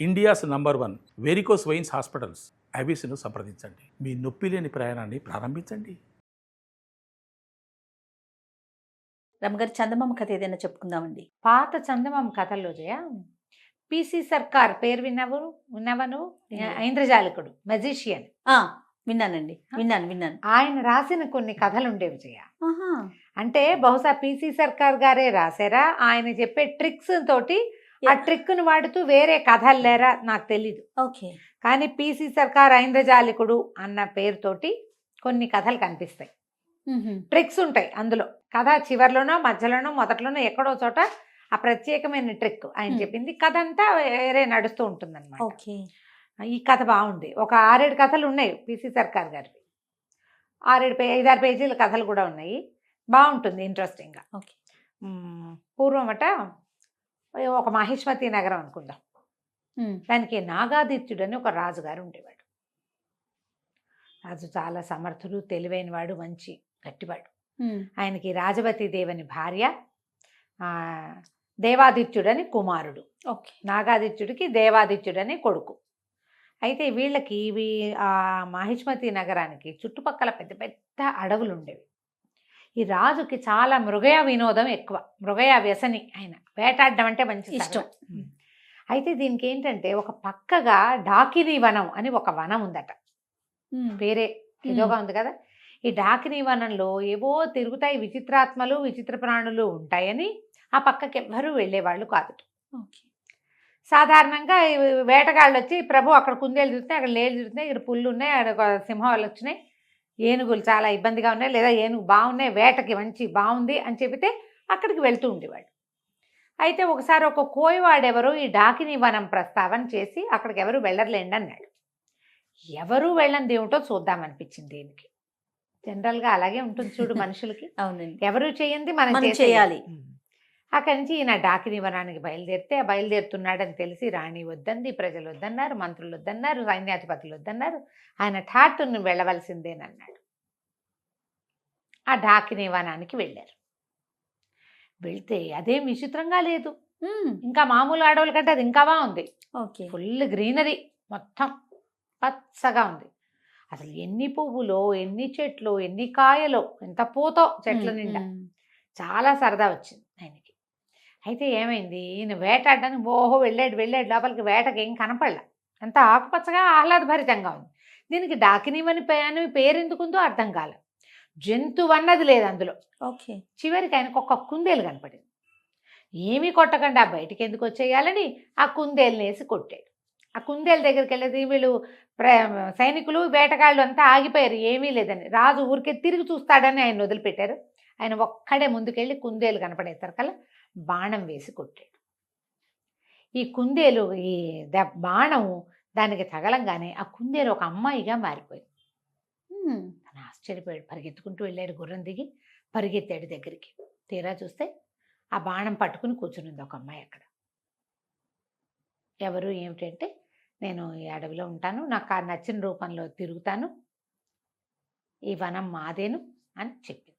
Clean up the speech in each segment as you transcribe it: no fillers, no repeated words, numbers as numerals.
India's number 1 varicose veins hospitals ఐబీసీను సంప్రదించండి. మీ నొప్పి లేని ప్రయాణాన్ని ప్రారంభించండి. రమగారి చందమామ కథ ఏదైనా చెప్పుకుందామండి. పాత చందమామ కథల్లో జయ పిసి సర్కార్ పేరు విన్నావా నువ్వు? ఐంద్రజాలికుడు, మెజిషియన్. విన్నానండి, విన్నాను. ఆయన రాసిన కొన్ని కథలు ఉండేవి జయ. ఆహా. అంటే బహుశా పిసి సర్కార్ గారే రాశారా, ఆయన చెప్పే ట్రిక్స్ తోటి ఆ ట్రిక్ను వాడుతూ వేరే కథలు లేరా నాకు తెలీదు. ఓకే. కానీ పిసి సర్కార్ ఐంద్రజాలికుడు అన్న పేరుతోటి కొన్ని కథలు కనిపిస్తాయి. ట్రిక్స్ ఉంటాయి అందులో. కథ చివర్లోనో మధ్యలోనో మొదట్లోనో ఎక్కడో చోట ఆ ప్రత్యేకమైన ట్రిక్ ఆయన చెప్పింది. కథ అంతా వేరే నడుస్తూ ఉంటుందన్నమాట. ఓకే. ఈ కథ బాగుంది. ఒక 6-7 కథలు ఉన్నాయి పిసి సర్కార్ గారివి. 5-6 పేజీల కథలు కూడా ఉన్నాయి. బాగుంటుంది, ఇంట్రెస్టింగ్గా. ఓకే. పూర్వమట ఒక మహిష్మతి నగరం అనుకుందాం. దానికి నాగాదిత్యుడు అని ఒక రాజుగారు ఉండేవాడు. రాజు చాలా సమర్థుడు, తెలివైనవాడు, మంచి గట్టివాడు. ఆయనకి రాజవతి దేవని భార్య, దేవాదిత్యుడని కుమారుడు. ఓకే. నాగాదిత్యుడికి దేవాదిత్యుడని కొడుకు. అయితే వీళ్ళకి ఆ మహిష్మతి నగరానికి చుట్టుపక్కల పెద్ద పెద్ద అడవులు ఉండేవి. ఈ రాజుకి చాలా మృగయ వినోదం ఎక్కువ, మృగయ వ్యసని. ఆయన వేటాడడం అంటే మంచి ఇష్టం. అయితే దీనికి ఏంటంటే ఒక పక్కగా డాకినీ వనం అని ఒక వనం ఉందట. వేరే ఏదోగా ఉంది కదా. ఈ డాకినీ వనంలో ఏవో తిరుగుతాయి విచిత్రాత్మలు, విచిత్ర ప్రాణులు ఉంటాయని ఆ పక్కకి ఎవ్వరూ వెళ్ళేవాళ్ళు కాదు. సాధారణంగా వేటగాళ్ళు వచ్చి, ప్రభు అక్కడ కుందేలు తిరుగుతున్నాయి, అక్కడ లేళ్ళు తిరుగుతున్నాయి, ఇక్కడ పుల్లు ఉన్నాయి, అక్కడ సింహాలు వచ్చినాయి, ఏనుగులు చాలా ఇబ్బందిగా ఉన్నాయి, లేదా ఏనుగు బాగున్నాయి, వేటకి మంచి బాగుంది అని చెబితే అక్కడికి వెళ్తూ ఉండేవాడు. అయితే ఒకసారి ఒక కోయవాడెవరో ఈ డాకినీ వనం ప్రస్తావన చేసి అక్కడికి ఎవరు వెళ్ళర్లేండి అన్నాడు. ఎవరు వెళ్ళని దేవుటో చూద్దామనిపించింది దీనికి. జనరల్గా అలాగే ఉంటుంది చూడు మనుషులకి. అవునండి. ఎవరు చేయండి మనం చేయాలి. అక్కడి నుంచి ఈయన డాకినీ వనానికి బయలుదేరితే, బయలుదేరుతున్నాడని తెలిసి రాణి వద్దంది, ప్రజలు వద్దన్నారు, మంత్రులు వద్దన్నారు, సైన్యాధిపతులు వద్దన్నారు. ఆయన ఠాటును వెళ్ళవలసిందేనన్నాడు. ఆ డాకినీ వనానికి వెళ్ళారు. వెళ్తే అదేం విచిత్రంగా లేదు. ఇంకా మామూలు అడవుల కంటే అది ఇంకా బాగుంది. ఓకే. ఫుల్ గ్రీనరీ, మొత్తం పచ్చగా ఉంది. అసలు ఎన్ని పువ్వులో, ఎన్ని చెట్లు, ఎన్ని కాయలో, ఎంత పూతో చెట్ల నిండా. చాలా సరదా వచ్చింది ఆయనకి. అయితే ఏమైంది, ఈయన వేటాడడానికి వెళ్ళాడు లోపలికి. వేటకి ఏం కనపడలా, అంత ఆకుపచ్చగా ఆహ్లాదభరితంగా ఉంది. దీనికి డాకినీవని పేరు ఎందుకుందో అర్థం కాలేదు. జంతువు అన్నది లేదు అందులో. ఓకే. చివరికి ఆయనకు ఒక కుందేలు కనపడింది. ఏమీ కొట్టకుండా బయటికి ఎందుకు వచ్చేయాలని ఆ కుందేలుని వేసి కొట్టాడు. ఆ కుందేలు దగ్గరికి వెళ్ళేది వీళ్ళు సైనికులు, వేటగాళ్ళు అంతా ఆగిపోయారు, ఏమీ లేదని. రాజు ఊరికే తిరిగి చూస్తాడని ఆయన వదిలిపెట్టారు. ఆయన ఒక్కడే ముందుకెళ్ళి కుందేలు కనపడేసరికల్లా బాణం వేసి కొట్టాడు. ఈ కుందేలు, ఈ బాణం దానికి తగలంగానే ఆ కుందేలు ఒక అమ్మాయిగా మారిపోయింది. తను ఆశ్చర్యపోయాడు. పరిగెత్తుకుంటూ వెళ్ళాడు, గుర్రం దిగి పరిగెత్తాడు దగ్గరికి. తీరా చూస్తే ఆ బాణం పట్టుకుని కూర్చునింది ఒక అమ్మాయి అక్కడ. ఎవరు ఏమిటంటే, నేను ఈ అడవిలో ఉంటాను, నాకు ఆ నచ్చిన రూపంలో తిరుగుతాను, ఈ వనం మాదేను అని చెప్పింది.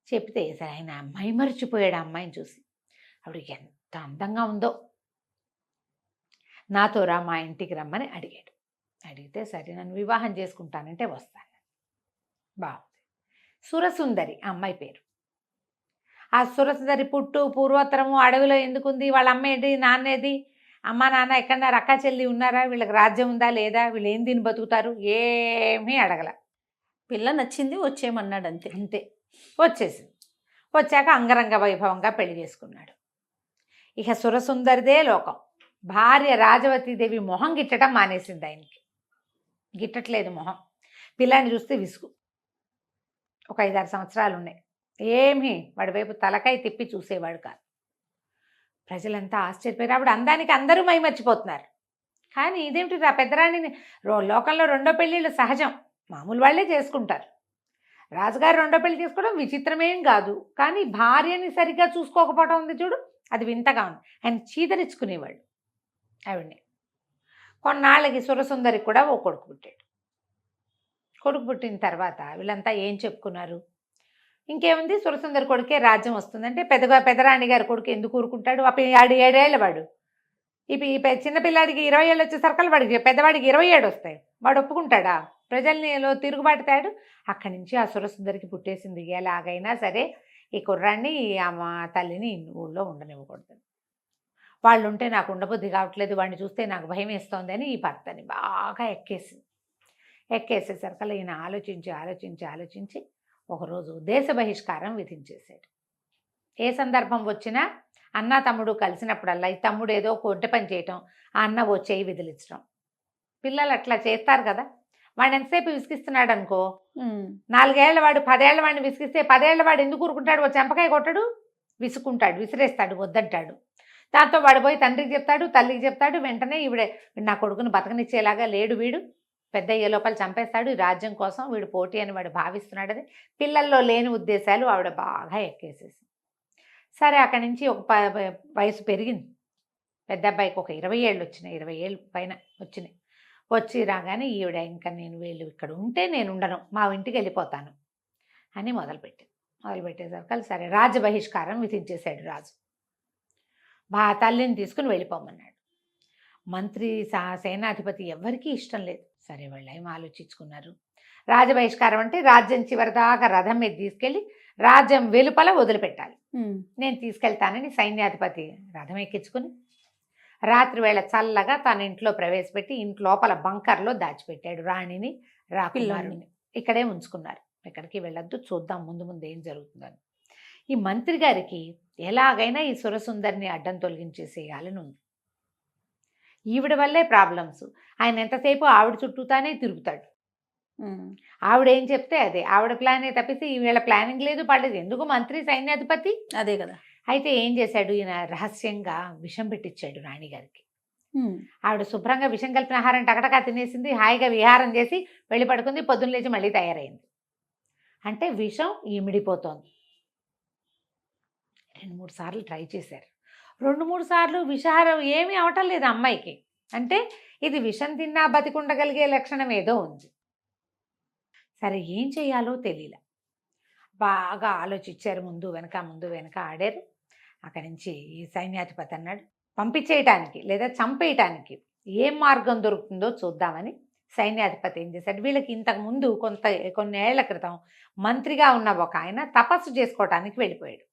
చెప్తే సరే ఆయన మైమరిచిపోయాడు ఆ అమ్మాయిని చూసి. ఆవిడ ఎంత అందంగా ఉందో, నాతో రా, మా ఇంటికి రమ్మని అడిగాడు. అడిగితే సరే నన్ను వివాహం చేసుకుంటానంటే వస్తాను. బాగుంది. సురసుందరి ఆ అమ్మాయి పేరు. ఆ సురసుందరి పూర్వోత్తరము అడవిలో ఎందుకుంది, వాళ్ళ అమ్మేది, నాన్నేది, అమ్మ నాన్న ఎక్కడన్నారు, అక్క చెల్లి ఉన్నారా, వీళ్ళకి రాజ్యం ఉందా లేదా, వీళ్ళు ఏం తిని బతుకుతారు, ఏమీ అడగల. పిల్ల నచ్చింది, వచ్చేయమన్నాడు, అంతే. అంతే. వచ్చేసింది. వచ్చాక అంగరంగ వైభవంగా పెళ్లి చేసుకున్నాడు. ఇక సురసుందరిదే లోకం. భార్య రాజవతీదేవి మొహం గిట్టడం మానేసింది ఆయనకి. గిట్టట్లేదు మొహం. పిల్లాన్ని చూస్తే విసుగు. ఒక 5-6 సంవత్సరాలు ఉన్నాయి. ఏమీ వాడి వైపు తలకాయ తిప్పి చూసేవాడు కాదు. ప్రజలంతా ఆశ్చర్యపోయారు. ఆవిడ అందానికి అందరూ మైమర్చిపోతున్నారు. కానీ ఇదేమిటి, ఆ పెద్దరాణిని, లోకంలో 2వ పెళ్ళిళ్ళు సహజం, మామూలు వాళ్ళే చేసుకుంటారు. రాజుగారు 2వ పెళ్లి చేసుకోవడం విచిత్రమేం కాదు. కానీ భార్యని సరిగ్గా చూసుకోకపోవడం ఉంది చూడు, అది వింతగా ఉంది. ఆయన చీదరించుకునేవాడు ఆవిడ్ని. కొన్నాళ్ళకి సురసుందరికి కూడా ఓ కొడుకు పుట్టాడు. కొడుకు పుట్టిన తర్వాత వీళ్ళంతా ఏం చెప్పుకున్నారు, ఇంకేముంది, సురసుందరి కొడుకే రాజ్యం వస్తుందంటే పెద్దరాణి గారి కొడుకు ఎందుకు ఊరుకుంటాడు, 7 ఏళ్ల వాడు. చిన్న పిల్లాడికి 20 ఏళ్ళు వచ్చేసరికి వాడికి పెద్దవాడికి 27 వస్తాయి. వాడు ఒప్పుకుంటాడా? ప్రజల్నిలో తిరుగుబాటు తేడు. అక్కడి నుంచి ఆ సురసుందరికి పుట్టేసింది, ఎలాగైనా సరే ఈ కుర్రాన్ని మా తల్లిని ఊళ్ళో ఉండనివ్వకూడదు, వాళ్ళు ఉంటే నాకు ఉండబుద్ధి కావట్లేదు, వాడిని చూస్తే నాకు భయం వేస్తోంది అని ఈ భర్తని బాగా ఎక్కేసేసరికి ఈయన ఆలోచించి ఒకరోజు దేశ బహిష్కారం విధించేశాడు. ఏ సందర్భం వచ్చినా అన్న తమ్ముడు కలిసినప్పుడల్లా ఈ తమ్ముడు ఏదో కొంటె పని చేయటం, ఆ అన్న ఓ చేయి విదిలించడం. పిల్లలు అట్లా చేస్తారు కదా. వాడు ఎంతసేపు విసిగిస్తున్నాడు అనుకో, 4 ఏళ్ల వాడు 10 ఏళ్ల వాడిని విసిగిస్తే 10 ఏళ్ల వాడు ఎందుకు ఊరుకుంటాడు? ఓ చెంపకాయ కొట్టడు, విసుకుంటాడు, విసిరేస్తాడు, వద్దంటాడు. దాంతో వాడు పోయి తండ్రికి చెప్తాడు, తల్లికి చెప్తాడు. వెంటనే ఈవిడే నా కొడుకుని బతకనిచ్చేలాగా లేడు, వీడు పెద్ద అయ్యే లోపల చంపేస్తాడు, ఈ రాజ్యం కోసం వీడు పోటీ అని వాడు భావిస్తున్నాడని పిల్లల్లో లేని ఉద్దేశాలు ఆవిడ బాగా ఎక్కేసేసి. సరే అక్కడి నుంచి ఒక వయసు పెరిగింది. పెద్ద అబ్బాయికి ఒక 20 ఏళ్ళు వచ్చినాయి, 20 ఏళ్ళు పైన వచ్చి రాగానే ఈవిడ ఇంకా నేను వీళ్ళు ఇక్కడ ఉంటే నేను ఉండను, మా ఇంటికి వెళ్ళిపోతాను అని మొదలుపెట్టేసరికి సరే రాజ్య బహిష్కారం విధించేశాడు రాజు. తల్లిని తీసుకుని వెళ్ళిపోమన్నాడు. మంత్రి సేనాధిపతి ఎవరికీ ఇష్టం లేదు. సరే వాళ్ళు ఏం ఆలోచించుకున్నారు, రాజబహిష్కారం అంటే రాజ్యం చివరిదాకా రథం మీద తీసుకెళ్ళి రాజ్యం వెలుపల వదిలిపెట్టాలి, నేను తీసుకెళ్తానని సైన్యాధిపతి రథం ఎక్కించుకుని రాత్రి వేళ చల్లగా తన ఇంట్లో ప్రవేశపెట్టి ఇంట్లోపల బంకర్లో దాచిపెట్టాడు రాణిని, రాకుమారుని. ఇక్కడే ఉంచుకున్నారు, ఎక్కడికి వెళ్ళొద్దు, చూద్దాం ముందు ఏం జరుగుతుందని. ఈ మంత్రి గారికి ఎలాగైనా ఈ సురసుందరిని అడ్డం తొలగించేసేయాలని ఉంది. ఈవిడ వల్లే ప్రాబ్లమ్స్. ఆయన ఎంతసేపు ఆవిడ చుట్టూతానే తిరుగుతాడు. ఆవిడేం చెప్తే అదే, ఆవిడ ప్లానే తప్పిస్తే ఈవేళ ప్లానింగ్ లేదు, పడలేదు. ఎందుకు మంత్రి సైన్యాధిపతి అదే కదా. అయితే ఏం చేశాడు ఈయన, రహస్యంగా విషం పెట్టించాడు రాణిగారికి. ఆవిడ శుభ్రంగా విషం కలిపిన ఆహారం టకటకా తినేసింది, హాయిగా విహారం చేసి వెళ్ళి పడుకుంది. పొద్దున్న లేచి మళ్ళీ తయారైంది. అంటే విషం ఇమిడిపోతోంది. 2-3 సార్లు ట్రై చేశారు. 2-3 సార్లు విషాహారం ఏమీ అవటం లేదు అమ్మాయికి. అంటే ఇది విషం తిన్నా బతికుండగలిగే లక్షణం ఏదో ఉంది. సరే ఏం చేయాలో తెలియలే, బాగా ఆలోచించారు. ముందు వెనక ఆడారు. అక్కడి నుంచి ఈ సైన్యాధిపతి అన్నాడు, పంపించేయటానికి లేదా చంపేయటానికి ఏం మార్గం దొరుకుతుందో చూద్దామని సైన్యాధిపతి ఏం చేశాడు, వీళ్ళకి ఇంతకుముందు కొన్ని ఏళ్ల క్రితం మంత్రిగా ఉన్న ఒక ఆయన తపస్సు చేసుకోవటానికి వెళ్ళిపోయాడు.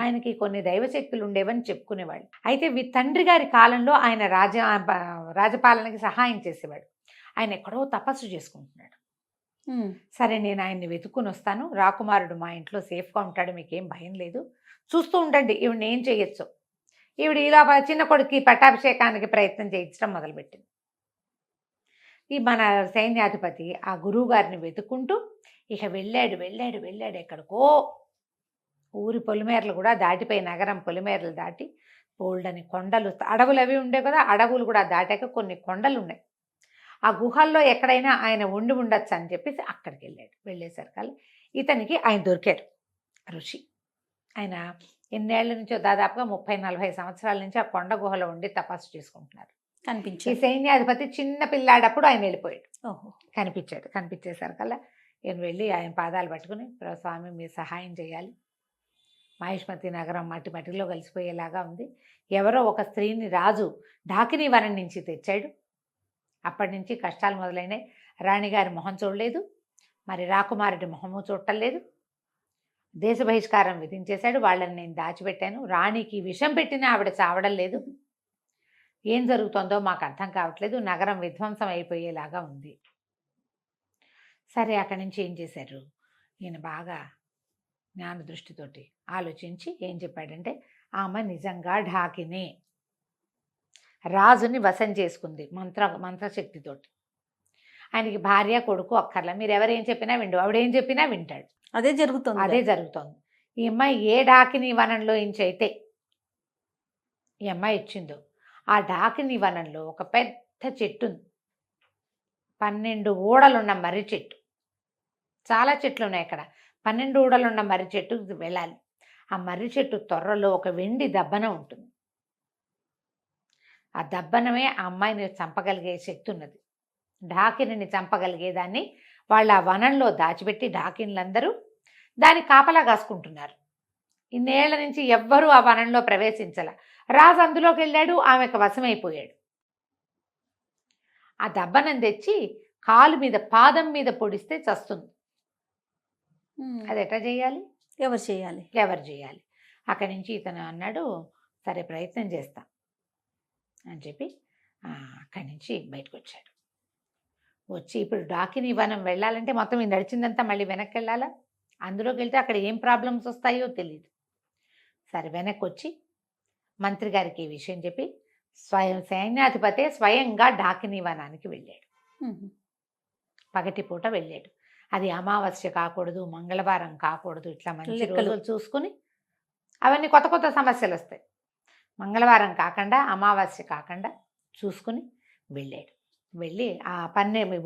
ఆయనకి కొన్ని దైవశక్తులు ఉండేవని చెప్పుకునేవాడు. అయితే తండ్రి గారి కాలంలో ఆయన రాజపాలనకి సహాయం చేసేవాడు. ఆయన ఎక్కడో తపస్సు చేసుకుంటున్నాడు. సరే నేను ఆయన్ని వెతుక్కుని వస్తాను, రాకుమారుడు మా ఇంట్లో సేఫ్గా ఉంటాడు, మీకేం భయం లేదు, చూస్తూ ఉండండి ఈవిడ ఏం చేయొచ్చు. ఈవిడ ఈ లోపల చిన్న కొడుకు పట్టాభిషేకానికి ప్రయత్నం చేయించడం మొదలుపెట్టింది. ఈ మన సైన్యాధిపతి ఆ గురువు గారిని వెతుక్కుంటూ ఇక వెళ్ళాడు ఎక్కడికో. ఊరి పొలిమేరలు కూడా దాటిపోయి నగరం పొలిమేరలు దాటి బోల్డని కొండలు, అడవులు అవి ఉండే కదా, అడవులు కూడా దాటాక కొన్ని కొండలు ఉన్నాయి. ఆ గుహల్లో ఎక్కడైనా ఆయన ఉండొచ్చు అని చెప్పేసి అక్కడికి వెళ్ళేసరికి ఇతనికి ఆయన దొరికాడు, ఋషి. ఆయన ఎన్నేళ్ల నుంచో దాదాపుగా 30-40 సంవత్సరాల నుంచి ఆ కొండ గుహలో ఉండి తపస్సు చేసుకుంటున్నారు. ఈ సైన్యాధిపతి చిన్న పిల్లాడప్పుడు ఆయన వెళ్ళిపోయాడు. కనిపించేసరికల్లా నేను వెళ్ళి ఆయన పాదాలు పట్టుకుని, స్వామి మీరు సహాయం చేయాలి, మహిష్మతి నగరం మట్టిలో కలిసిపోయేలాగా ఉంది. ఎవరో ఒక స్త్రీని రాజు ఢాకినీ వనం నుంచి తెచ్చాడు. అప్పటి నుంచి కష్టాలు మొదలైనాయి. రాణిగారి మొహం చూడలేదు, మరి రాకుమారుడి మొహము చూడటం లేదు. దేశ బహిష్కారం విధించేశాడు. వాళ్ళని నేను దాచిపెట్టాను. రాణికి విషం పెట్టినా ఆవిడ చావడం లేదు. ఏం జరుగుతుందో మాకు అర్థం కావట్లేదు, నగరం విధ్వంసం అయిపోయేలాగా ఉంది. సరే అక్కడి నుంచి ఏం చేశారు, ఈయన బాగా జ్ఞాన దృష్టితోటి ఆలోచించి ఏం చెప్పాడంటే, ఆమె నిజంగా ఢాకినే రాజుని వశం చేసుకుంది మంత్రశక్తితోటి. ఆయనకి భార్య కొడుకు అక్కర్లా, మీరు ఎవరేం చెప్పినా విండు, ఆవిడేం చెప్పినా వింటాడు. అదే జరుగుతోంది. ఈ అమ్మాయి ఏ ఢాకినీ వనంలో అయితే ఈ అమ్మాయి ఇచ్చిందో ఆ ఢాకినీ వనంలో ఒక పెద్ద చెట్టు ఉంది, 12 ఊడలున్న మర్రి చెట్టు. చాలా చెట్లు ఉన్నాయి అక్కడ. 12 ఊడలున్న మర్రి చెట్టుకు వెళ్ళాలి. ఆ మర్రి చెట్టు తొర్రలో ఒక వెండి దబ్బనం ఉంటుంది. ఆ దబ్బనమే ఆ అమ్మాయిని చంపగలిగే శక్తి ఉన్నది. ఢాకిని చంపగలిగేదాన్ని వాళ్ళు ఆ వనంలో దాచిపెట్టి ఢాకిన్లందరూ దాన్ని కాపలా కాసుకుంటున్నారు. ఇన్నేళ్ల నుంచి ఎవ్వరూ ఆ వనంలో ప్రవేశించాల. రాజు అందులోకి వెళ్ళాడు, ఆమెకు వశమైపోయాడు. ఆ దెబ్బనం తెచ్చి కాలు మీద పాదం మీద పొడిస్తే చస్తుంది. అది ఎట్లా చేయాలి? ఎవరు చేయాలి? ఎవరు చేయాలి? అక్కడి నుంచి ఇతను అన్నాడు, సరే ప్రయత్నం చేస్తా అని చెప్పి అక్కడి నుంచి బయటకు వచ్చాడు. వచ్చి ఇప్పుడు డాకిని వనం వెళ్ళాలంటే మొత్తం ఈ నడిచిందంతా మళ్ళీ వెనక్కి వెళ్ళాలా? అందులోకి వెళ్తే అక్కడ ఏం ప్రాబ్లమ్స్ వస్తాయో తెలియదు. సరే వెనక్కి వచ్చి మంత్రి గారికి ఈ విషయం చెప్పి సైన్యాధిపతే స్వయంగా డాకిని వనానికి వెళ్ళాడు. పగటిపూట వెళ్ళాడు. అది అమావాస్య కాకూడదు, మంగళవారం కాకూడదు, ఇట్లా మంచి రోజులు చూసుకుని, అవన్నీ కొత్త కొత్త సమస్యలు వస్తాయి. మంగళవారం కాకుండా అమావాస్య కాకుండా చూసుకుని వెళ్ళాడు. వెళ్ళి ఆ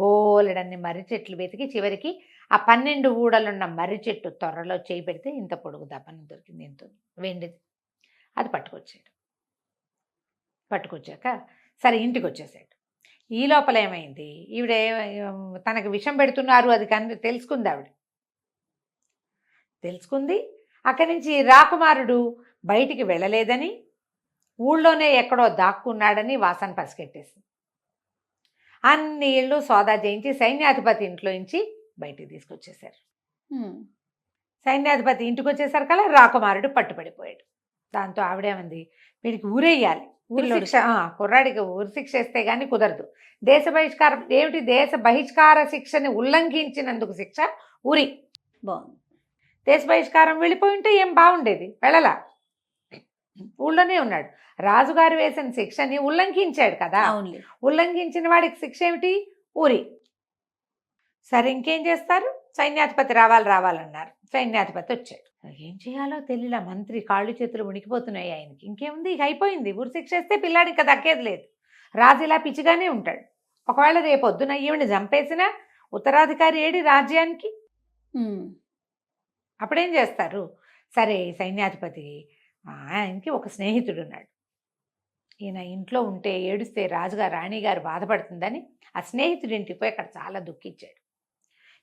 బోలెడన్ని మర్రి చెట్లు వెతికి చివరికి ఆ 12 ఊడలున్న మర్రి చెట్టు త్వరలో చేయి పెడితే ఇంత పొడుగు దప్పనం దొరికింది, ఇంత వెండిది. అది పట్టుకొచ్చాక సరే ఇంటికి వచ్చేసాడు. ఈ లోపల ఏమైంది, ఈవిడ తనకు విషం పెడుతున్నారు అది కానీ తెలుసుకుంది. ఆవిడ తెలుసుకుంది. అక్కడి నుంచి రాకుమారుడు బయటికి వెళ్ళలేదని, ఊళ్ళోనే ఎక్కడో దాక్కున్నాడని వాసన పసిగట్టేసింది. అన్ని ఇళ్ళు సోదా చేయించి సైన్యాధిపతి ఇంట్లో నుంచి బయటికి తీసుకొచ్చేశారు. సైన్యాధిపతి ఇంటికి వచ్చేసరికి కల్లా రాకుమారుడు పట్టుబడిపోయాడు. దాంతో ఆవిడేమంది, వీడికి ఊరేయాలి, ఊరి శిక్ష, కుర్రాడికి ఊరి శిక్ష వేస్తే కానీ కుదరదు. దేశ బహిష్కారం ఏమిటి? దేశ బహిష్కార శిక్షని ఉల్లంఘించినందుకు శిక్ష ఊరి. బాగుంది. దేశ బహిష్కారం వెళ్ళిపోయి ఉంటే ఏం బాగుండేది, వెళ్ళలా, ఊళ్ళోనే ఉన్నాడు. రాజుగారు వేసిన శిక్షని ఉల్లంఘించాడు కదా, ఉల్లంఘించిన వాడికి శిక్ష ఏమిటి? ఊరి. సరే ఇంకేం చేస్తారు? సైన్యాధిపతి రావాలన్నారు. సైన్యాధిపతి వచ్చాడు. ఏం చేయాలో తెలియలా. మంత్రి కాళ్ళు చేతులు ఉనికిపోతున్నాయి ఆయనకి. ఇంకేముంది, ఇక అయిపోయింది. ఊరి శిక్ష వేస్తే పిల్లాడు ఇంకా దక్కేది లేదు. రాజు ఇలా పిచ్చిగానే ఉంటాడు. ఒకవేళ రేపొద్దున ఈవిని చంపేసిన ఉత్తరాధికారి ఏడి రాజ్యానికి? అప్పుడేం చేస్తారు? సరే సైన్యాధిపతి ఆయనకి ఒక స్నేహితుడు ఉన్నాడు. ఈయన ఇంట్లో ఉంటే ఏడుస్తే రాజుగారు రాణిగారు బాధపడుతుందని ఆ స్నేహితుడి ఇంటికి పోయి అక్కడ చాలా దుఃఖించాడు.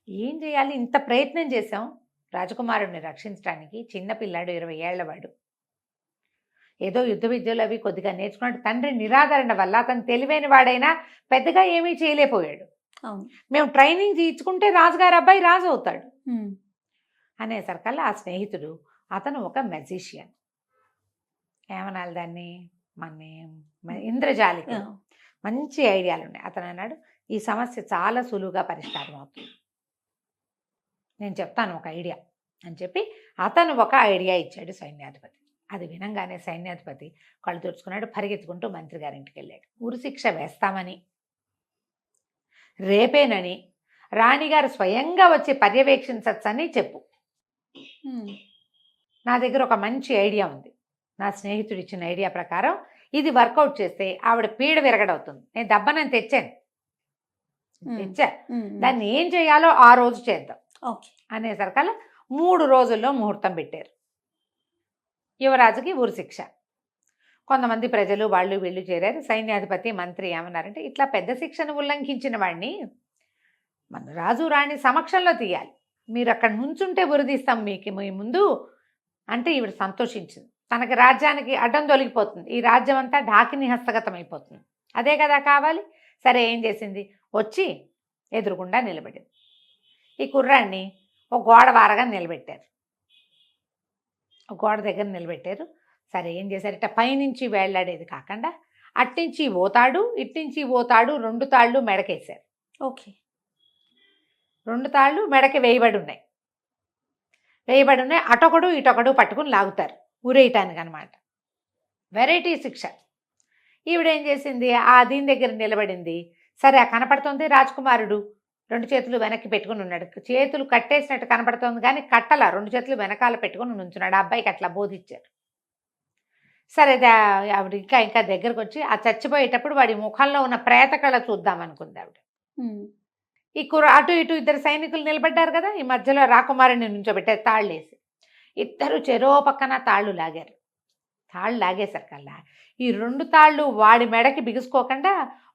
ఏం చేయాలి, ఇంత ప్రయత్నం చేశాం రాజకుమారుడిని రక్షించడానికి. చిన్నపిల్లాడు, 20 ఏళ్లవాడు. ఏదో యుద్ధ విద్యలు అవి కొద్దిగా నేర్చుకున్నాడు. తండ్రి నిరాదరణ వల్ల అతను తెలివైన వాడైనా పెద్దగా ఏమీ చేయలేకపోయాడు. మేము ట్రైనింగ్ తీర్చుకుంటే రాజుగారు అబ్బాయి రాజు అవుతాడు అనేసరికల్లా ఆ స్నేహితుడు, అతను ఒక మెజిషియన్, ఏమనాలి దాన్ని, ఇంద్రజాలిక, మంచి ఐడియాలు ఉన్నాయి. అతను అన్నాడు, ఈ సమస్య చాలా సులువుగా పరిష్కారం అవుతుంది, నేను చెప్తాను ఒక ఐడియా అని చెప్పి అతను ఒక ఐడియా ఇచ్చాడు సైన్యాధిపతి. అది వినంగానే సైన్యాధిపతి కళ్ళు తుడుచుకున్నాడు. పరిగెత్తుకుంటూ మంత్రి గారింటికి వెళ్ళాడు. ఉరి శిక్ష వేస్తామని, రేపేనని రాణిగారు స్వయంగా వచ్చి పర్యవేక్షించచ్చని చెప్పు. నా దగ్గర ఒక మంచి ఐడియా ఉంది. నా స్నేహితుడు ఇచ్చిన ఐడియా ప్రకారం ఇది వర్కౌట్ చేస్తే ఆవిడ పీడ విరగడవుతుంది. నేను దెబ్బనని తెచ్చా, దాన్ని ఏం చేయాలో ఆ రోజు చేద్దాం అనేసరికల్లా 3 రోజుల్లో ముహూర్తం పెట్టారు. యువరాజుకి ఊరి శిక్ష. కొంతమంది ప్రజలు వాళ్ళు వీళ్ళు చేరారు. సైన్యాధిపతి మంత్రి ఏమన్నారంటే, ఇట్లా పెద్ద శిక్షను ఉల్లంఘించిన వాడిని మన రాజు రాణి సమక్షంలో తీయాలి, మీరు అక్కడ నుంచుంటే ఉరిదీస్తాం మీకు మీ ముందు అంటే ఈవిడ సంతోషించింది. తనకి రాజ్యానికి అడ్డం తొలగిపోతుంది, ఈ రాజ్యం అంతా డాకిని హస్తగతం అయిపోతుంది, అదే కదా కావాలి. సరే ఏం చేసింది, వచ్చి ఎదురుగుండా నిలబడింది. ఈ కుర్రాన్ని ఒక గోడ వారగా నిలబెట్టారు, ఒక గోడ దగ్గర నిలబెట్టారు. సరే ఏం చేశారు, ఇట్లా పైనుంచి వేళ్లాడేది కాకుండా అట్నుంచి పోతాడు ఇట్నుంచి పోతాడు, 2 తాళ్ళు మెడకేశారు. ఓకే, 2 తాళ్ళు మెడకి వేయబడి ఉన్నాయి. అటొకడు ఇటొకడు పట్టుకుని లాగుతారు ఊరేయటానికి అనమాట. వెరైటీ శిక్ష. ఈవిడేం చేసింది, దీని దగ్గర నిలబడింది. సరే కనపడుతుంది రాజకుమారుడు 2 చేతులు వెనక్కి పెట్టుకుని ఉన్నాడు. చేతులు కట్టేసినట్టు కనపడుతుంది కానీ కట్టల, 2 చేతులు వెనకాల పెట్టుకుని నుంచున్నాడు. ఆ అబ్బాయికి అట్లా బోధించారు. సరే ఆవిడ ఇంకా దగ్గరకు వచ్చి ఆ చచ్చిపోయేటప్పుడు వాడి ముఖంలో ఉన్న ప్రేత కళ చూద్దాం అనుకుంది ఆవిడ. ఈ అటు ఇటు 2 సైనికులు నిలబడ్డారు కదా, ఈ మధ్యలో రాకుమారుని నుంచోబెట్టారు తాళ్ళేసి. ఇద్దరు చెరో పక్కన తాళ్ళు లాగారు. తాళ్ళు లాగేసరికల్లా ఈ 2 తాళ్ళు వాడి మెడకి బిగుసుకోకుండా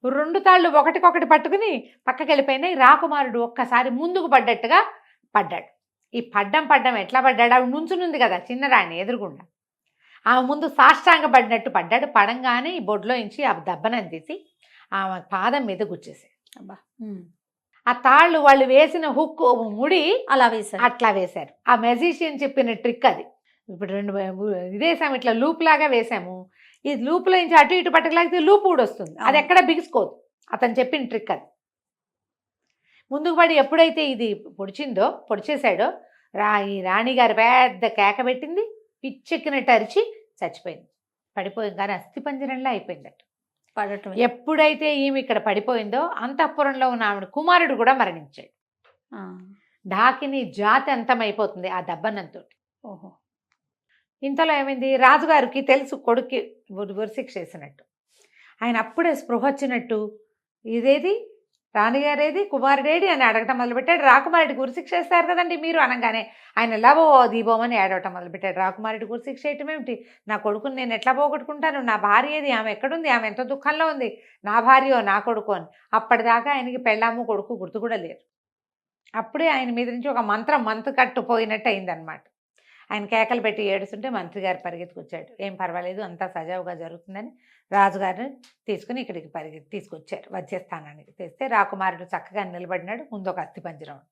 2 తాళ్ళు ఒకటికొకటి పట్టుకుని పక్కకి వెళ్ళిపోయినాయి. రాకుమారుడు ఒక్కసారి ముందుకు పడ్డట్టుగా పడ్డాడు. ఈ పడ్డం ఎట్లా పడ్డాడు, ఆవిడ నుంచునుంది కదా చిన్నరాణి ఎదురుగుండా, ఆమె ముందు సాష్టాంగ పడినట్టు పడ్డాడు. పడంగానే ఈ బొడ్లో నుంచి ఆ దెబ్బనం తీసి ఆమె పాదం మీద గుచ్చేసాడు. అబ్బా ఆ తాళ్ళు వాళ్ళు వేసిన హుక్ ముడి అలా వేశారు. అట్లా వేశారు. ఆ మెజిషియన్ చెప్పిన ట్రిక్ అది. ఇప్పుడు రెండు ఇదేసాము, ఇట్లా లూప్ లాగా వేసాము. ఈ లూప్లో నుంచి అటు ఇటు పట్టకలాగితే లూప్ కూడా వస్తుంది. అది ఎక్కడ బిగుసుకోదు. అతను చెప్పిన ట్రిక్ అది. ముందుకు పడి ఎప్పుడైతే ఇది పొడిచేశాడో ఈ రాణిగారు పెద్ద కేక పెట్టింది. పిచ్చెక్కినట్టు అరిచి చచ్చిపోయింది. పడిపోయింది కానీ అస్థిపంజరంలో అయిపోయిందట. పడటం ఎప్పుడైతే ఈమె ఇక్కడ పడిపోయిందో అంతఃపురంలో ఉన్న ఆవిడ కుమారుడు కూడా మరణించాడు. ఢాకిని జాతి అంతమైపోతుంది ఆ దెబ్బనంతో. ఓహో. ఇంతలో ఏమైంది, రాజుగారికి తెలుసు కొడుక్కి ఉరిశిక్ష వేసినట్టు. ఆయన అప్పుడే స్పృహ వచ్చినట్టు ఇదేది రాణిగారేది కుమారుడేది అని అడగటం మొదలుపెట్టాడు. రాకుమారుడికి ఉరిశిక్ష వేస్తారు కదండి మీరు అనగానే ఆయన లవో దీపోమని ఏడవటం మొదలుపెట్టాడు. రాకుమారుడికి ఉరిశిక్ష వేయటం ఏమిటి, నా కొడుకుని నేను ఎట్లా పోగొట్టుకుంటాను, నా భార్య ఏది, ఆమె ఎక్కడుంది, ఆమె ఎంత దుఃఖంలో ఉంది, నా భార్యో నా కొడుకు అని. అప్పటిదాకా ఆయనకి పెళ్ళాము కొడుకు గుర్తు కూడా లేరు. అప్పుడే ఆయన మీద నుంచి ఒక మంత్రు కట్టుపోయినట్టు అయిందనమాట. ఆయన కేకలు పెట్టి ఏడుస్తుంటే మంత్రి గారు పరిగెత్తుకొచ్చాడు. ఏం పర్వాలేదు, అంతా సజావుగా జరుగుతుందని రాజుగారిని తీసుకుని ఇక్కడికి తీసుకొచ్చారు. వచ్చేస్తానానికి తెస్తే రాకుమారుడు చక్కగా నిలబడినాడు. ముందు ఒక అస్థిపంజరం ఉంది.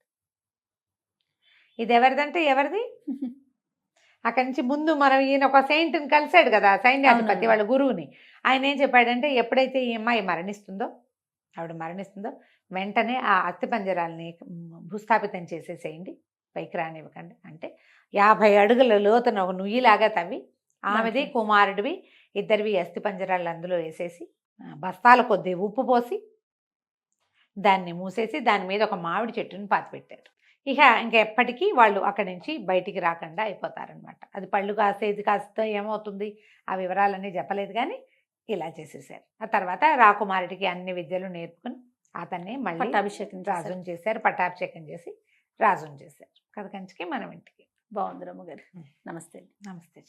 ఇది ఎవరిదంటే ఎవరిది. అక్కడి నుంచి ముందు మనం ఈయన ఒక సెయింట్ని కలిశాడు కదా, సైన్యాధిపతి వాళ్ళ గురువుని. ఆయన ఏం చెప్పాడంటే ఎప్పుడైతే ఈ అమ్మాయి ఆవిడ మరణిస్తుందో వెంటనే ఆ అస్థిపంజరాలని భూస్థాపితం చేసేసేయండి, పైకి రానివ్వకండి. అంటే 50 అడుగుల లోతున ఒక నుయ్యిలాగా తవ్వి ఆమెది కుమారుడివి ఇద్దరివి అస్థిపంజరాలు అందులో వేసేసి బస్తాల కొద్దీ ఉప్పు పోసి దాన్ని మూసేసి దాని మీద ఒక మామిడి చెట్టుని పాతిపెట్టారు. ఇంకా ఎప్పటికీ వాళ్ళు అక్కడి నుంచి బయటికి రాకుండా అయిపోతారనమాట. అది పళ్ళు కాసేది కాస్త ఏమవుతుంది ఆ వివరాలన్నీ చెప్పలేదు కానీ ఇలా చేసేసారు. ఆ తర్వాత రాకుమారుడికి అన్ని విద్యలు నేర్పుకుని అతన్ని మళ్ళీ పట్టాభిషేకం రాజుని చేశారు. పట్టాభిషేకం చేసి రాజుని చేశారు. కథ కంచికి మనం ఇంటికి. బాగుంది రమ్మగారు. నమస్తే. నమస్తే.